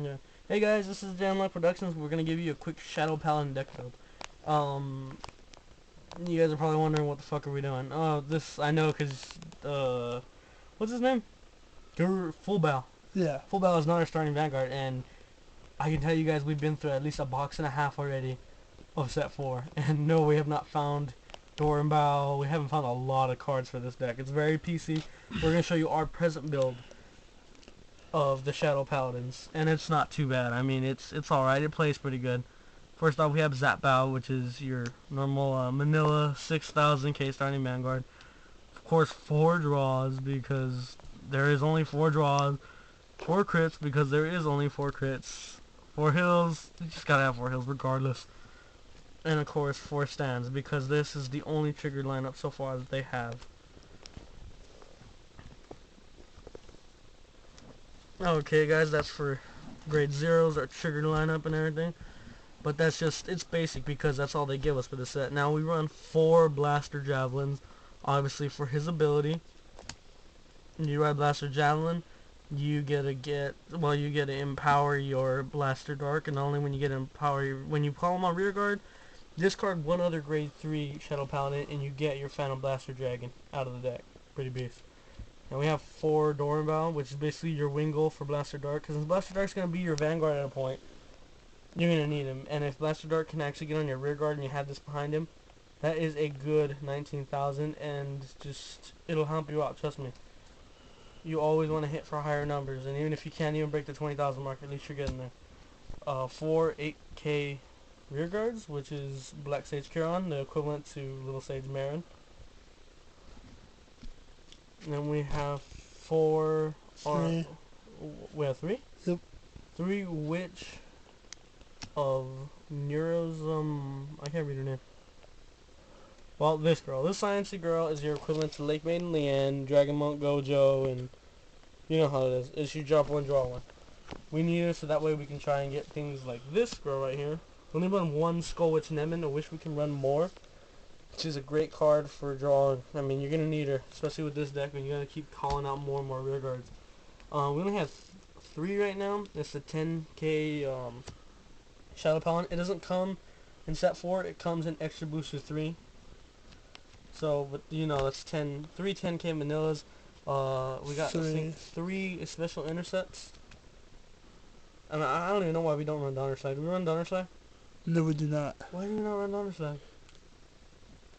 Yeah. Hey guys, this is JayandLugproductions. We're gonna give you a quick Shadow Paladin deck build. You guys are probably wondering what the fuck are we doing. This I know because what's his name? Full Bow. Yeah. Full Bow is not our starting Vanguard, and I can tell you guys we've been through at least a box and a half already of set 4, and no, we have not found Door and Bow. We haven't found a lot of cards for this deck. It's very PC. We're gonna show you our present build of the Shadow Paladins, and it's not too bad. I mean, it's alright. It plays pretty good. First off, we have Zap Bow, which is your normal Manila 6000k starting Vanguard. Of course, 4 draws because there is only 4 draws. 4 crits because there is only 4 crits. 4 hills, you just gotta have 4 hills regardless. And of course, 4 stands because this is the only triggered lineup so far that they have. Okay guys, that's for grade 0s, our triggered lineup and everything. But that's just, it's basic because that's all they give us for the set. Now we run 4 Blaster Javelins, obviously for his ability. You ride Blaster Javelin, you get to empower your Blaster Dark, and not only when you get when you call him on rear guard, discard one other grade 3 Shadow Paladin and you get your Phantom Blaster Dragon out of the deck. Pretty beast. And we have 4 Doranbow, which is basically your wing goal for Blaster Dark, because if Blaster Dark's going to be your Vanguard at a point, you're going to need him. And if Blaster Dark can actually get on your rear guard and you have this behind him, that is a good 19,000, and just, it'll help you out, trust me. You always want to hit for higher numbers, and even if you can't even break the 20,000 mark, at least you're getting there. 4 8k rear guards, which is Black Sage Chiron, the equivalent to Little Sage Marin. And then we have 4... Three. We have 3? Yep. 3 Witch of Neuro's, I can't read her name. Well, this girl. This Sciencey girl is your equivalent to Lake Maiden Leanne, Dragon Monk Gojo, and you know how it is. It's you drop 1, draw 1. We need her so that way we can try and get things like this girl right here. We only run 1 Skull Witch Nemen. I wish we can run more. She's a great card for drawing. I mean, you're going to need her, especially with this deck, and you're going to keep calling out more and more rear guards. We only have 3 right now. It's the 10k Shadow Paladin. It doesn't come in set 4. It comes in Extra Booster 3. So, but you know, that's 3 10k Manilas. We got, I think, 3 special intercepts. I mean, I don't even know why we don't run Donner Slag. Do we run Donner Slag? No, we do not. Why do we not run Donner Slag?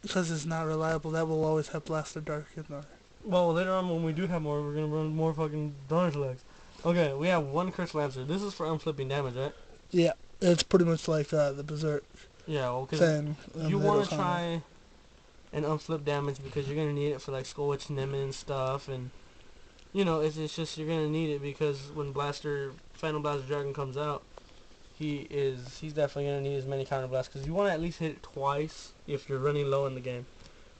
Because it's not reliable. That will always have Blaster Dark in there. Well, later on when we do have more, we're going to run more fucking Donner Slags. Okay, we have 1 Curse Lancer. This is for unflipping damage, right? Yeah, it's pretty much like the Berserk Yeah, well, because thing. you want to try and unflip damage because you're going to need it for like Skull Witch Nemen and stuff, and you know, it's just you're going to need it because when Phantom Blaster Dragon comes out, he's definitely going to need as many counter blasts because you want to at least hit it twice if you're running low in the game.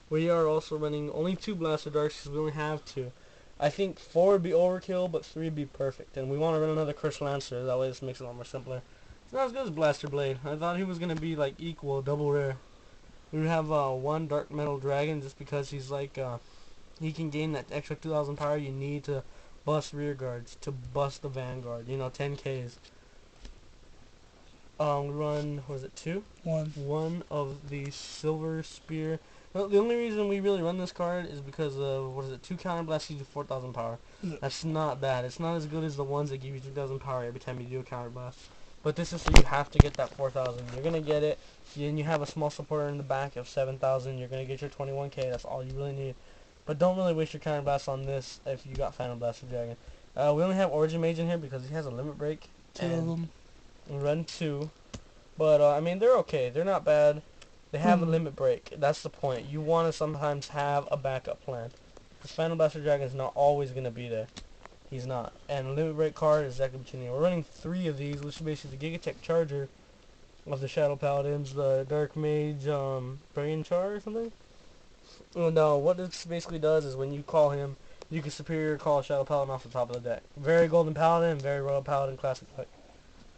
We are also running only 2 Blaster Darks because we only have 2. I think 4 would be overkill, but 3 would be perfect. And we want to run another Curse Lancer, that way this makes it a lot more simpler. It's not as good as Blaster Blade. I thought he was going to be like equal, double rare. We would have 1 Dark Metal Dragon just because he's like, he can gain that extra 2,000 power you need to bust rear guards, to bust the Vanguard, you know, 10Ks. We run, what is it, 2? 1. 1 of the Silver Spear. Well, the only reason we really run this card is because of, what is it, 2 counter blasts gives you 4,000 power. That's not bad. It's not as good as the ones that give you 2,000 power every time you do a counter blast. But this is so you have to get that 4,000. You're going to get it, and you have a small supporter in the back of 7,000. You're going to get your 21k. That's all you really need. But don't really waste your counter blast on this if you got Phantom Blaster Dragon. We only have Origin Mage in here because he has a limit break. 2 of them. We run 2. But, I mean, they're okay. They're not bad. They have a limit break. That's the point. You want to sometimes have a backup plan. Because Phantom Blaster Dragon is not always going to be there. He's not. And limit break card is exactly what you need. We're running 3 of these, which is basically the Gigatech Charger of the Shadow Paladins, the Dark Mage, Brain Char or something? Oh, no, what this basically does is when you call him, you can superior call Shadow Paladin off the top of the deck. Very Golden Paladin and very Royal Paladin classic pick.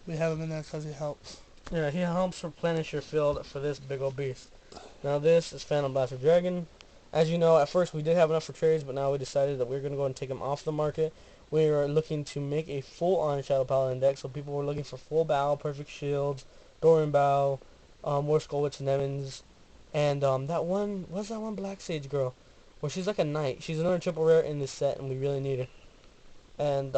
We have him in there because he helps. Yeah, he helps replenish your field for this big old beast. Now this is Phantom Blaster Dragon. As you know, at first we did have enough for trades, but now we decided that we're going to go and take him off the market. we are looking to make a full-on Shadow Paladin deck. So people were looking for full bow, perfect shields, Doran bow, more Skullwitch and Evans, and that one, what's that one Black Sage girl? Well, she's like a knight. She's another triple rare in this set, and we really need her. And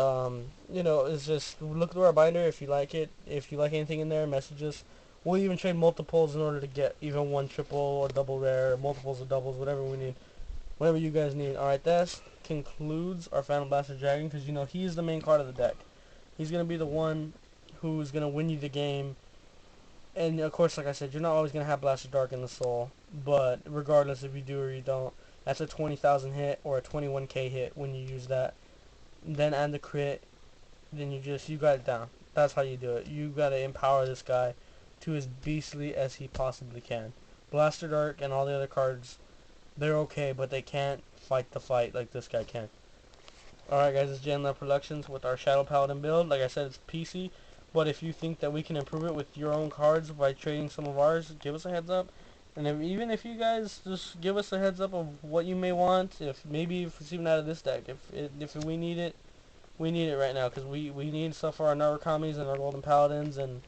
you know, it's just look through our binder if you like it. If you like anything in there, message us. We'll even trade multiples in order to get even one triple or double rare, multiples of doubles, whatever we need, whatever you guys need. All right, that concludes our Phantom Blaster Dragon, because you know he's the main card of the deck. He's gonna be the one who's gonna win you the game. And of course, like I said, you're not always gonna have Blaster Dark in the Soul, but regardless if you do or you don't, that's a 20,000 hit or a 21k hit when you use that. Then add the crit, then you got it down. That's how you do it. You gotta empower this guy to as beastly as he possibly can. Blaster Dark and all the other cards, they're okay, but they can't fight the fight like this guy can. Alright guys, it's JayandLugproductions with our Shadow Paladin build. Like I said, it's PC, but if you think that we can improve it with your own cards by trading some of ours, give us a heads up. And even if you guys just give us a heads up of what you may want, if it's even out of this deck, if we need it, we need it right now, because we need stuff for our Narukami's and our Golden Paladins, and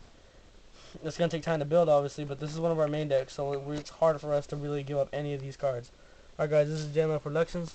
it's going to take time to build, obviously, but this is one of our main decks, so it's hard for us to really give up any of these cards. Alright guys, this is JayandLugproductions.